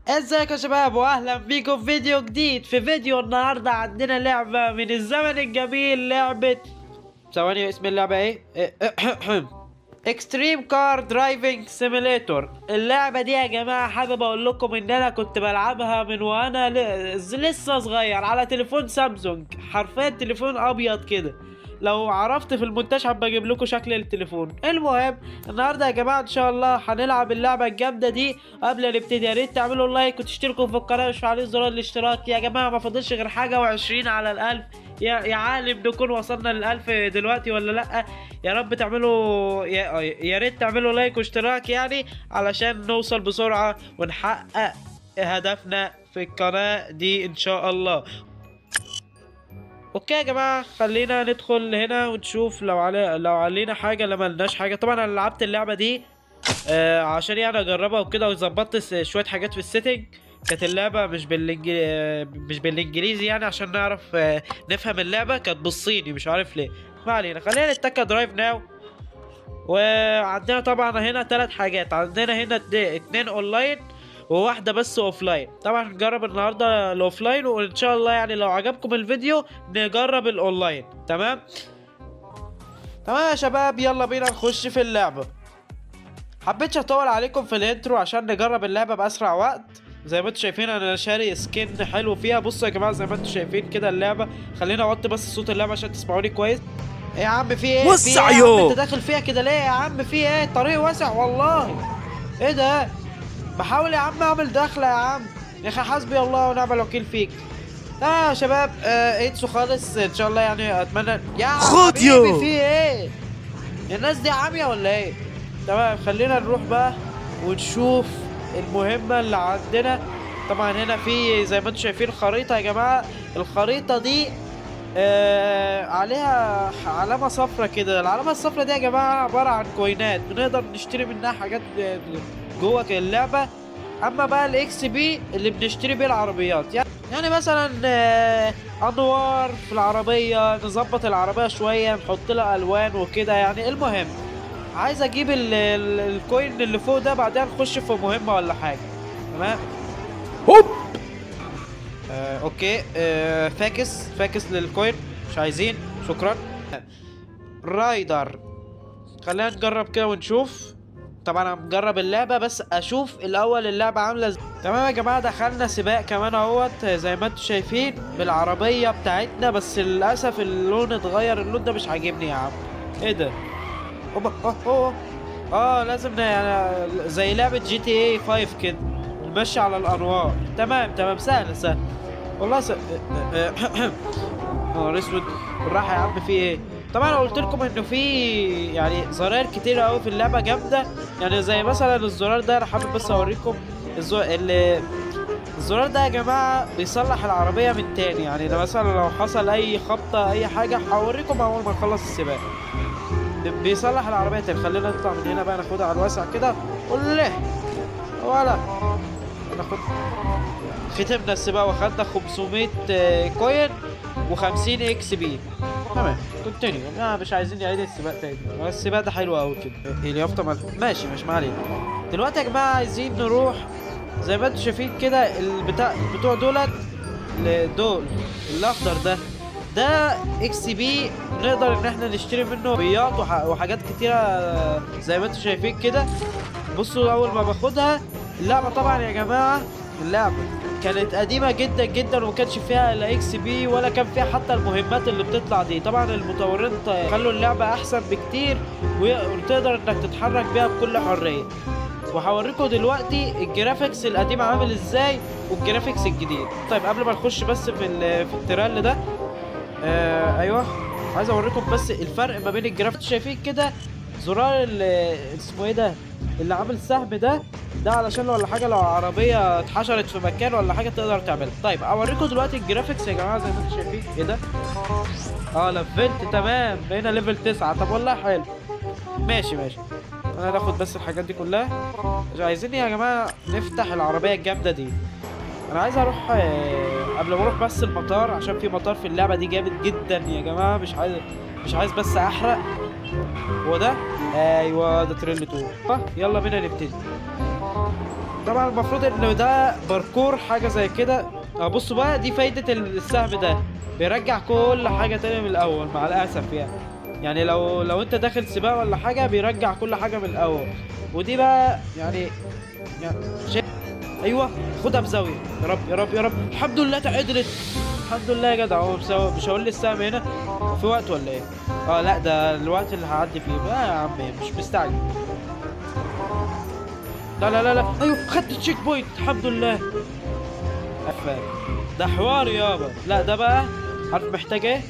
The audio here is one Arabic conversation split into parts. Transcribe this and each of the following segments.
ازيك يا شباب واهلا بيكم في فيديو جديد. في فيديو النهارده عندنا لعبة من الزمن الجميل، لعبة ثواني، اسم اللعبة ايه؟ اكستريم كار درايفنج سيميليتور. اللعبة دي يا جماعة حابب اقول لكم ان انا كنت بلعبها من وانا لسه صغير على تليفون سامسونج، حرفيا تليفون ابيض كده. لو عرفت في المونتاج هبقى اجيب لكم شكل التليفون. المهم النهارده يا جماعه ان شاء الله هنلعب اللعبه الجامده دي. قبل ما نبتدي يا ريت تعملوا لايك وتشتركوا في القناه وتفعلوا زرار الاشتراك يا جماعه. ما فاضلش غير حاجه و20 على الالف. يا عالم نكون وصلنا للألف دلوقتي ولا لأ؟ يا رب تعملوا يا ريت تعملوا لايك واشتراك يعني علشان نوصل بسرعة ونحقق هدفنا في القناة دي ان شاء الله. اوكي يا جماعة، خلينا ندخل هنا ونشوف لو علينا حاجة. لما لناش حاجة طبعا. انا لعبت اللعبة دي عشان يعني اجربها وكده، وظبطت شوية حاجات في السيتنج. كانت اللعبة مش بالانجليزي يعني عشان نعرف نفهم اللعبة. كانت بالصيني مش عارف ليه. ما علينا، خلينا نتكى درايف ناو. وعندنا طبعا هنا 3 حاجات. عندنا هنا 2 اونلاين وواحدة بس اوفلاين. طبعا نجرب النهاردة الاوفلاين، وان شاء الله يعني لو عجبكم الفيديو نجرب الاونلاين. تمام يا شباب، يلا بينا نخش في اللعبة. حبيتش اطول عليكم في الانترو عشان نجرب اللعبة باسرع وقت. زي ما انتم شايفين انا شاري سكين حلو فيها. بصوا يا جماعة زي ما انتم شايفين كده اللعبة. خلينا اوطي بس صوت اللعبة عشان تسمعوني كويس. ايه يا عم في ايه؟ في ايه يا عم؟ انت داخل فيها كده ليه يا عم؟ في ايه؟ طريق واسع والله. ايه ده؟ بحاول يا عم اعمل دخله يا عم. يا اخي حسبي الله ونعم الوكيل فيك. يا شباب ايتسو خالص ان شاء الله يعني. اتمنى يا حبيبي في ايه؟ الناس دي عاميه ولا ايه؟ تمام، خلينا نروح بقى ونشوف المهمه اللي عندنا. طبعا هنا في زي ما انتم شايفين خريطه يا جماعه. الخريطه دي عليها علامة صفرة كده. العلامة الصفرة دي يا جماعة عبارة عن كوينات بنقدر نشتري منها حاجات جوه اللعبة. اما بقى الاكس بي اللي بنشتري بيه العربيات، يعني مثلا انوار في العربية، نظبط العربية شوية، نحط لها الوان وكده يعني. المهم عايز اجيب الكوين اللي فوق ده، بعدين نخش في مهمة ولا حاجة. تمام هوب. اوكي فاكس للكوين مش عايزين، شكرا. رايدر، خلينا نجرب كده ونشوف. طبعا انا مجرب اللعبه بس اشوف الاول اللعبه عامله ازاي. تمام يا جماعه، دخلنا سباق كمان اهوت زي ما انتم شايفين بالعربيه بتاعتنا. بس للاسف اللون اتغير، اللون ده مش عاجبني يا عم. ايه ده؟ لازم يعني زي لعبه جي تي اي 5 كده نمشي على الانوار. تمام سهل والله نهار اسود بالراحه يا عم. في ايه؟ طبعا انا قلت لكم انه في يعني زراير كتير قوي في اللعبه جامده. يعني زي مثلا الزرار ده، انا حابب بس اوريكم الزرار ده يا جماعه بيصلح العربيه من تاني. يعني مثلا لو حصل اي خبطه اي حاجه هوريكم اول ما نخلص السباق. بيصلح العربيه تاني. خلينا نطلع من هنا بقى، ناخدها على الواسع كده. قول ولا ناخد. ختمنا السباق واخدنا 500 كوين و50 اكس بي. تمام كونتينيو. مش عايزين نعيد السباق تاني. السباق ده حلو قوي كده. اليافطه ماشي مش ما علينا. دلوقتي يا جماعه عايزين نروح زي ما انتم شايفين كده بتوع دول الاخضر ده اكس بي. نقدر ان احنا نشتري منه عربيات وحاجات كتيره زي ما انتم شايفين كده. بصوا اول ما باخدها اللعبه طبعا يا جماعه، اللعبه كانت قديمه جدا جدا وما كانش فيها لا اكس بي ولا كان فيها حتى المهمات اللي بتطلع دي. طبعا المطورين خلوا اللعبه احسن بكتير وتقدر انك تتحرك بيها بكل حريه. وهوريكم دلوقتي الجرافيكس القديم عامل ازاي والجرافيكس الجديد. طيب قبل ما نخش بس في الترال ده ايوه عايز اوريكم بس الفرق ما بين الجرافيكس. شايفين كده زرار اسمه ايه ده اللي عامل سهم ده علشان ولا حاجه لو عربيه اتحشرت في مكان ولا حاجه تقدر تعملها. طيب اوريكم دلوقتي الجرافيكس يا جماعه زي ما انتم شايفين. ايه ده؟ لفلت. تمام بقينا ليفل 9. طب والله حلو. ماشي انا هاخد بس الحاجات دي كلها. مش عايزين يا جماعه نفتح العربيه الجامده دي. انا عايز اروح قبل ما اروح بس المطار، عشان في مطار في اللعبه دي جامد جدا يا جماعه. مش عايز بس احرق. هو ده؟ ايوه ده تريل 2. يلا بينا نبتدي. طبعا المفروض ان ده باركور حاجه زي كده. بصوا بقى، دي فايده السهم ده، بيرجع كل حاجه تاني من الاول مع الاسف يعني لو انت داخل سباق ولا حاجه بيرجع كل حاجه من الاول. ودي بقى يعني شيء. ايوه خدها بزاويه، يا رب يا رب يا رب. الحمد لله اتعدلت، الحمد لله يا جدع. هو مش هقول لي السهم هنا في وقت ولا ايه؟ لا ده الوقت اللي هعدي فيه بقى يا عم، مش مستعجل. لا لا لا لا، ايوه خدت التشيك بوينت الحمد لله. ده حوار يابا. لا ده بقى عارف محتاج ايه؟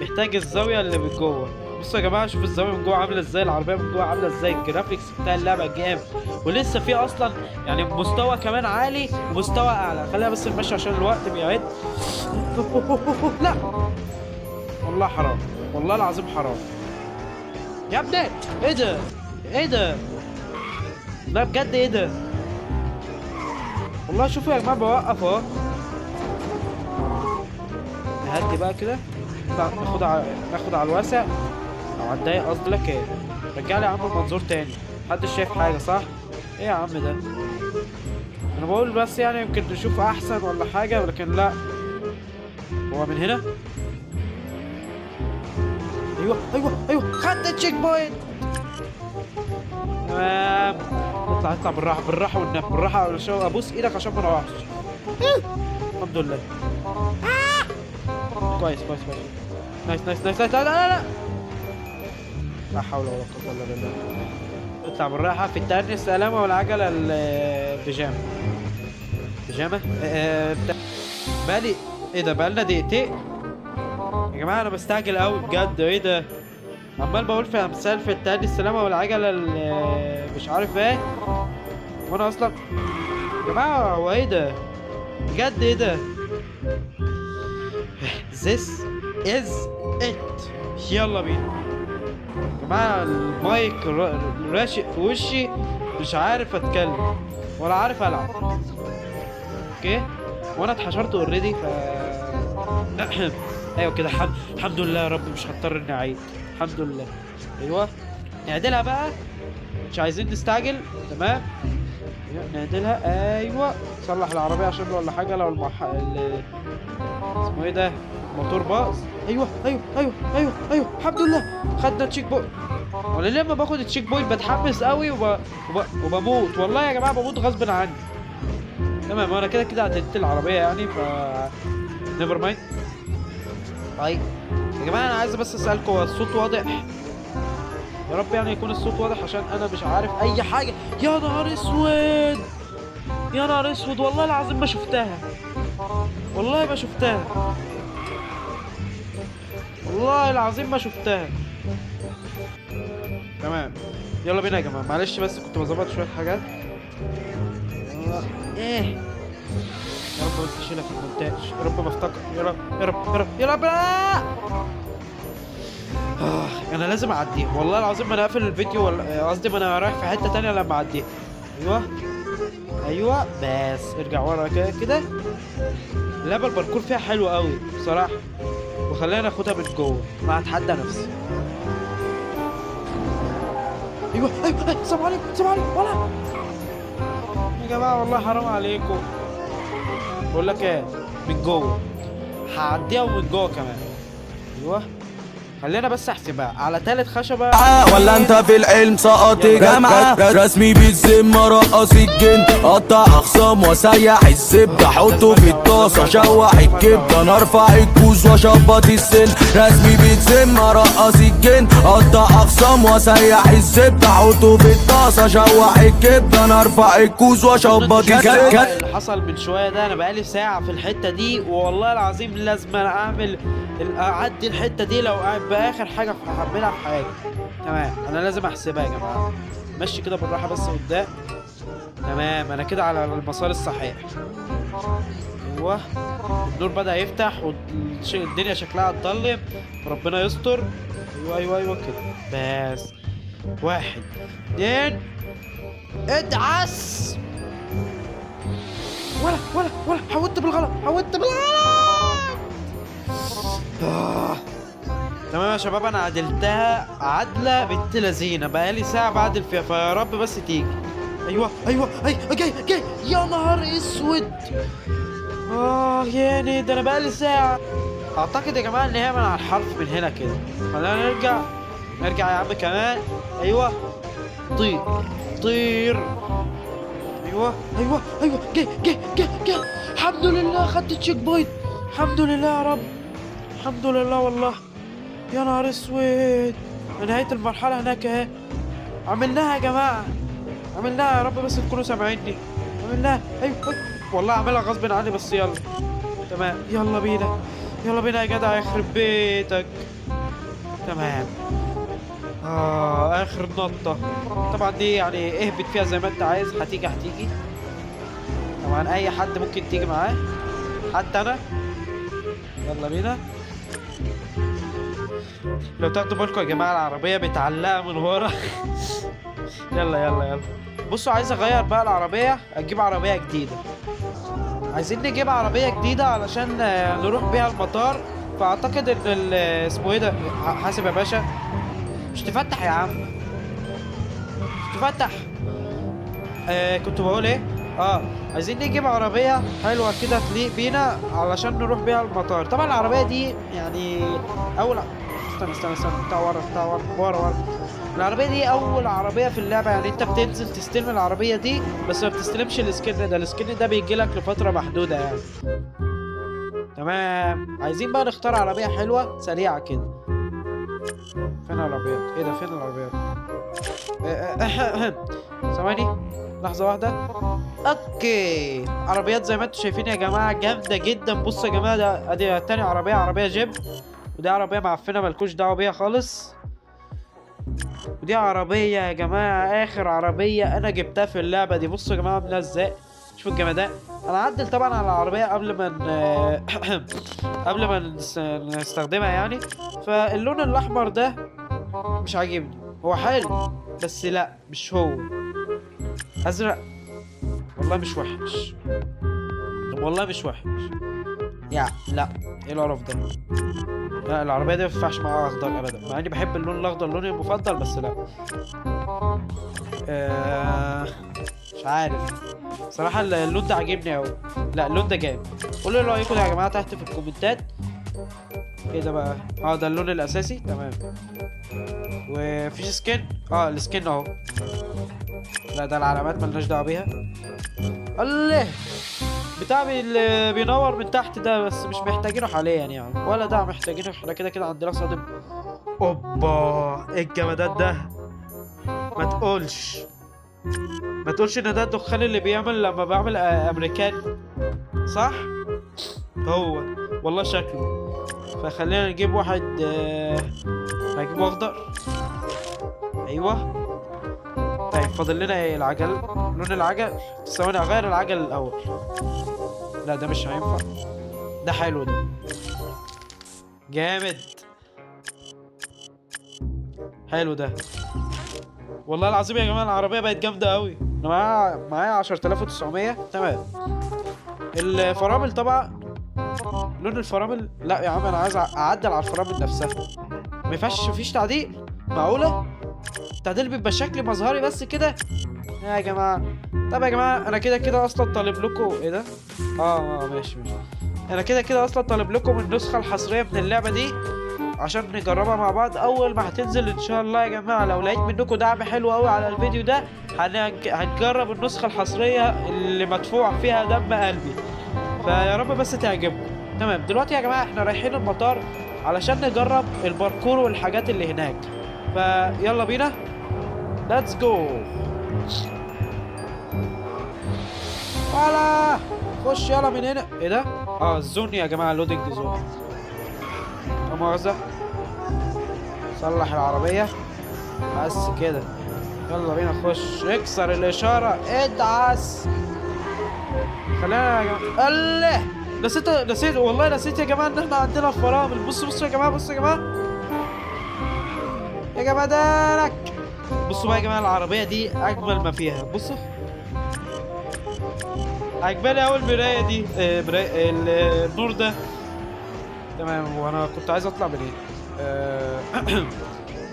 محتاج الزاويه اللي من جوه. بصوا يا جماعه، شوف الزاويه من جوه عامله ازاي، العربيه من جوه عامله ازاي، الجرافيكس بتاع اللعبه جامد. ولسه في اصلا يعني مستوى كمان عالي ومستوى اعلى. خلينا بس نمشي عشان الوقت بيعد. لا والله حرام، والله العظيم حرام يا ابني. ايه ده؟ ايه ده؟ لا بجد ايه ده؟ والله شوفوا يا جماعه، بوقف اهو. نهدي بقى كده، ناخد على الواسع او على الضيق قصدي. لك ايه؟ رجع لي يا عم المنظور تاني. محدش شايف حاجه صح؟ ايه يا عم ده؟ انا بقول بس يعني يمكن نشوف احسن ولا حاجه، لكن لا. هو من هنا. ايوه ايوه ايوه، خدت التشيك بوينت. تمام. اطلع بالراحه بالراحه والنب بالراحه، ابوس ايدك عشان ما نروحش. الحمد لله. كويس كويس كويس. نايس نايس نايس. لا لا لا لا، لا حول ولا قوه الا بالله. اطلع بالراحه في التاني. السلامه والعجله البيجامه. بيجامه بالي. ايه ده؟ بقالنا دقيقتين يا جماعه. انا بستعجل قوي بجد. ايه ده؟ عمال بقول في امثال في التاني السلامه والعجله مش عارف ايه، وانا اصلا يا جماعه هو ايه ده بجد؟ ايه ده؟ This is it. يلا بينا يا جماعه. المايك راشق في وشي، مش عارف اتكلم ولا عارف العب. اوكي وانا اتحشرت اوريدي ايوه كده. الحمد لله يا رب، مش هضطر اني اعيد. الحمد لله. ايوه نعدلها بقى، مش عايزين نستعجل. تمام نعدلها. ايوه صلح العربيه عشان ولا حاجه لو اسمه ايه ده؟ الموتور باظ. ايوه ايوه ايوه ايوه ايوه الحمد لله. خدنا تشيك بوينت. وانا لما باخد التشيك بوينت بتحمس قوي وبموت والله يا جماعه، بموت غصب عني. تمام وانا كده كده عدلت العربيه يعني، نيفر مايند. طيب يا جماعه انا عايز بس اسالكم، هو الصوت واضح؟ يا رب يعني يكون الصوت واضح عشان انا مش عارف اي حاجه. يا نهار اسود، يا نهار اسود، والله العظيم ما شفتها، والله ما شفتها، والله العظيم ما شفتها. تمام يلا بينا يا جماعه. معلش بس كنت بظبط شويه حاجات. ايه يا رب بس اشيلها في المونتاج. يا رب بفتكر. يا رب يا رب يا رب يا رب. انا لازم اعديها والله العظيم. ما انا اقفل الفيديو ولا قصدي ما انا رايح في حته تانيه لما اعديها. ايوه ايوه بس ارجع ورا كده كده. اللعبه الباركور فيها حلو قوي بصراحه، وخلينا ناخدها من جوه. ما هتحدى نفسي. ايوه ايوه السلام عليكم السلام عليكم. ولا يا جماعه والله حرام عليكم. بقول لك ايه، من جوه هعديها ومن جوه كمان. ايوه خلينا بس احسبها على تالت خشبه. ولا انت في العلم سقط جامعه؟ رسمي بالذمه رقص الجن، قطع اخصام وسيح الزبده، احطه في الطاسه شوح الكبده، انا ارفع الكوز واشبط السن. رسمي بالذمه رقص الجن، قطع اخصام وسيح الزبده، احطه في الطاسه شوح الكبده، انا ارفع الكوز واشبط السن. اللي حصل من شويه ده، انا بقالي ساعه في الحته دي والله العظيم لازم اعمل اعدي الحته دي لو باخر حاجه هعملها في حياتي. تمام انا لازم احسبها يا جماعه. مشي كده بالراحه بس قدام. تمام انا كده على المسار الصحيح. ايوه النور بدأ يفتح والدنيا شكلها هتضلم، ربنا يستر. ايوه ايوه ايوه كده بس. 1 2 ادعس. ولا حودت بالغلط، حودت بالغلط. تمام يا شباب، انا عدلتها عدله بنت لذينه، بقالي ساعه بعدل فيها، فيا رب بس تيجي. ايوه ايوه جاي يا نهار اسود. يعني ده انا بقالي ساعة. اعتقد يا جماعة ان هي من على الحرف من هنا كده. خلينا نرجع يا عم كمان. ايوه طير. ايوه جاي. الحمد لله خدت تشيك بوينت. الحمد لله يا رب. الحمد لله والله. يا نهار اسود. نهاية المرحلة هناك اهي. عملناها يا جماعة. عملناها يا رب بس تكونوا سامعيني. عملناها. ايوه والله عاملها غصب عني بس يلا. تمام يلا بينا يا جدع يخرب بيتك. تمام. اخر نطة. طبعا دي يعني اهبط فيها زي ما انت عايز. هتيجي طبعا اي حد ممكن تيجي معاه حتى انا. يلا بينا. لو تاخدوا بالكم يا جماعة العربية متعلقة من ورا. يلا بصوا عايز اغير بقى العربية. اجيب عربية جديدة. عايزين نجيب عربية جديدة علشان نروح بيها المطار. فاعتقد ان اسمه ايه ده. حاسب يا باشا. مش تفتح يا عم. مش تفتح. كنت بقول ايه. عايزين نجيب عربية حلوة كده تليق بينا علشان نروح بيها المطار. طبعا العربية دي يعني اول استنى بتاع ورا. العربية دي أول عربية في اللعبة. يعني أنت بتنزل تستلم العربية دي بس ما بتستلمش السكن ده. السكن ده بيجيلك لفترة محدودة يعني. تمام. عايزين بقى نختار عربية حلوة سريعة كده. فين العربيات؟ إيه ده؟ فين العربيات؟ ثواني لحظة واحدة. أوكي. عربيات زي ما أنتم شايفين يا جماعة جامدة جدا. بصوا يا جماعة ده أدي تاني عربية جيب. ودي عربية معفنة مالكوش دعوة بيها خالص. ودي عربية يا جماعة آخر عربية أنا جبتها في اللعبة دي. بصوا يا جماعة عاملة ازاي. شوفوا الجمدان. أنا عدل طبعا على العربية قبل ما نستخدمها يعني. فاللون الأحمر ده مش عاجبني. هو حلو بس لا مش هو. أزرق والله مش وحش. يا لا ايه القرف ده. لا العربية دي مينفعش معاها اخضر ابدا. مع اني بحب اللون الاخضر لوني المفضل بس لا. مش عارف صراحة اللون ده عاجبني اوي. لا اللون ده جامد. قولوا لي رايكم يا جماعة تحت في الكومنتات. ايه ده بقى. ده اللون الاساسي. تمام. وفيش سكين. السكين اهو. لا ده العلامات ملناش دعوة بيها. الله بتاع اللي بينور من تحت ده بس مش محتاجينه حاليا يعني. ولا ده محتاجينه. احنا كده عندنا صادم. اوبا ايه الجمدان ده. ما تقولش ان ده الدخان اللي بيعمل لما بعمل امريكان صح. هو والله شكله. فخلينا نجيب واحد. هنجيبه اخضر. ايوه. طيب فاضل لنا ايه. العجل. لون العجل. ثواني اغير العجل الاول. لا ده مش هينفع. ده حلو ده. جامد. حلو ده. والله العظيم يا جماعه العربيه بقت جامده قوي. انا معايا 10900. تمام. الفرامل طبعا. لون الفرامل. لا يا عم انا عايز اعدل على الفرامل نفسها. مفيش تعديل. معقوله التعديل بيبقى شكل مظهري بس كده يا جماعه. طب يا جماعه انا كده اصلا طالب لكم ايه ده. ماشي. انا كده اصلا طالب لكم النسخه الحصريه من اللعبه دي عشان نجربها مع بعض اول ما هتنزل ان شاء الله يا جماعه. لو لقيت منكم دعم حلو قوي على الفيديو ده هنجرب النسخه الحصريه اللي مدفوع فيها دم قلبي. فيا رب بس تعجبكم. تمام. دلوقتي يا جماعه احنا رايحين المطار علشان نجرب الباركور والحاجات اللي هناك. فيلا بينا. ليتس جو. ولا خش يلا من هنا. ايه ده. الزون يا جماعه. لودنج زون. لا مؤاخذة. صلح العربية بس كده. يلا بينا خش. اكسر الاشارة. ادعس. خلينا يا جماعة. الله نسيت والله نسيت يا جماعة ان احنا عندنا فرامل. بصوا يا جماعة. يا جمدانك. بصوا بقى يا جماعة العربية دي اجمل ما فيها. بصوا عجباني اول مراية دي. النور ده. تمام. وانا كنت عايز اطلع من ايه.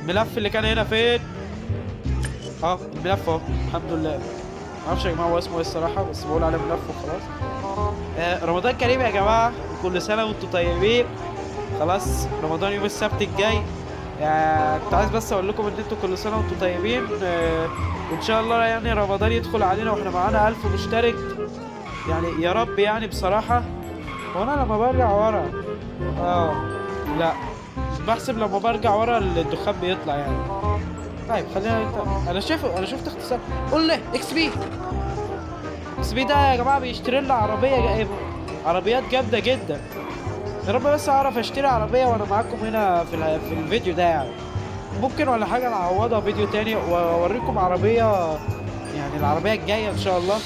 الملف اللي كان هنا فين. الملف اهو. الحمد لله. معرفش يا جماعه هو اسمه ايه الصراحه، بس بقول عليه ملف وخلاص. رمضان كريم يا جماعه، كل سنه وانتم طيبين. خلاص رمضان يوم السبت الجاي. كنت عايز بس اقول لكم ان انتوا كل سنه وانتم طيبين. وان شاء الله يعني رمضان يدخل علينا واحنا معانا 1000 مشترك، يعني يا رب يعني بصراحه. وانا لما برجع ورا لا بحسب لما برجع ورا الدخان بيطلع يعني. طيب خلينا انا شفت اختصار. قول لي اكس بي ده يا جماعه بيشتري لنا عربيات جامده جدا. يا رب بس اعرف اشتري عربيه وانا معاكم هنا في الفيديو ده يعني. ممكن ولا حاجه نعوضها فيديو تاني واوريكم عربيه، يعني العربيه الجايه ان شاء الله.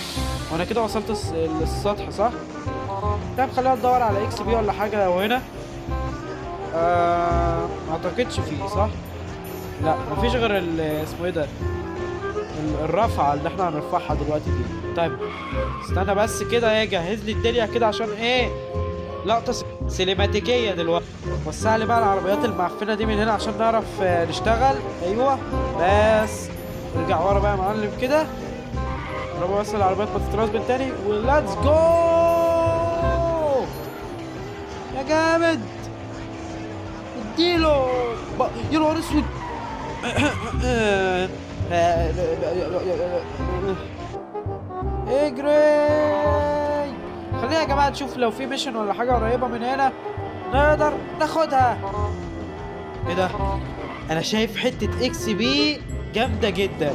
وانا كده وصلت للسطح صح؟ طيب خلينا ندور على اكس بي ولا حاجه لو هنا. ما اعتقدش فيه صح؟ لا مفيش غير اسمه ايه ده، الرفعه اللي احنا هنرفعها دلوقتي دي. طيب استنى بس كده ايه، جهز لي الدنيا كده عشان ايه لقطه سينماتيكيه دلوقتي. وسع لي بقى العربيات المعفنه دي من هنا عشان نعرف نشتغل. ايوه بس ارجع ورا بقى يا معلم كده. ربع بس العربيات ما تتراس من تاني وليتس جو يا جامد. اديله يا نهار اسود. اجري. خلينا يا جماعه نشوف لو في ميشن ولا حاجه قريبه من هنا نقدر ناخدها. ايه ده؟ انا شايف حته اكس بي جامده جدا.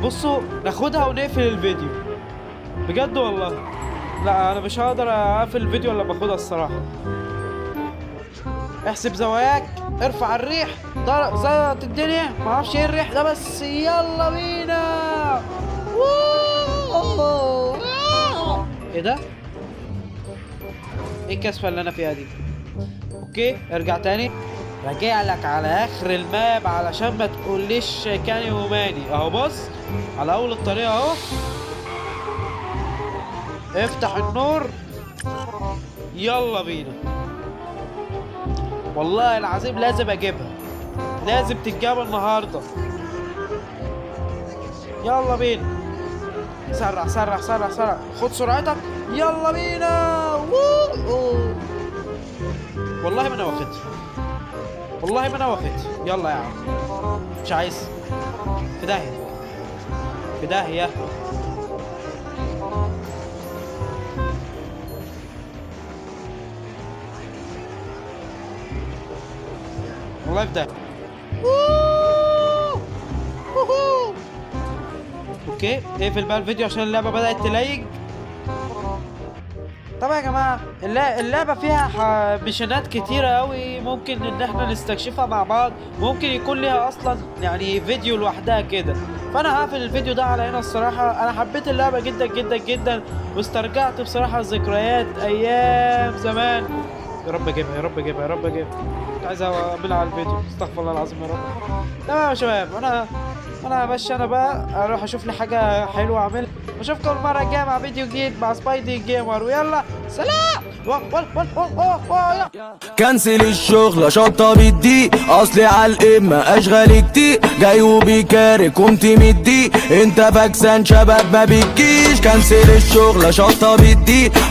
بصوا ناخدها ونقفل الفيديو بجد والله. لا انا مش هقدر اقفل الفيديو الا باخدها الصراحه. احسب زواياك، ارفع الريح، زيط الدنيا، معرفش ايه الريح ده بس يلا بينا. ايه ده؟ ايه الكسفه اللي انا فيها دي؟ اوكي ارجع تاني. راجع لك على اخر الماب علشان ما تقوليش كاني وماني. اهو بص على اول الطريق اهو. افتح النور يلا بينا. والله العظيم لازم اجيبها، لازم تتجاب النهارده. يلا بينا. سرع سرع سرع سرع، خد سرعتك يلا بينا. والله ما انا واخدها، والله ما انا واخدها. يلا يا عم مش عايز. في داهيه في داهيه. والله في داهيه. اوكي اقفل بقى الفيديو عشان اللعبه بدات تليج. طبعا يا جماعه اللعبه فيها ميشنات كتيره قوي ممكن ان احنا نستكشفها مع بعض. ممكن يكون ليها اصلا يعني فيديو لوحدها كده. فانا هقفل الفيديو ده على هنا الصراحه. انا حبيت اللعبه جدا جدا جدا واسترجعت بصراحه ذكريات ايام زمان. يا رب اجيبها يا رب اجيبها يا رب اجيبها. كنت عايز اعملها على الفيديو، استغفر الله العظيم يا رب. تمام يا شباب، انا ماشي. انا بقى اروح اشوف لي حاجه حلوه اعملها. اشوفكم المره الجايه مع فيديو جديد مع سبايدي جيمر، ويلا سلام. كنسل الشغل شطه بالدي، اصلي عالقمه اشغال كتير، جاي وبيكاري كنت مدي، انت فاكسان شباب ما بتجيش. كنسل الشغل شطه بالدي،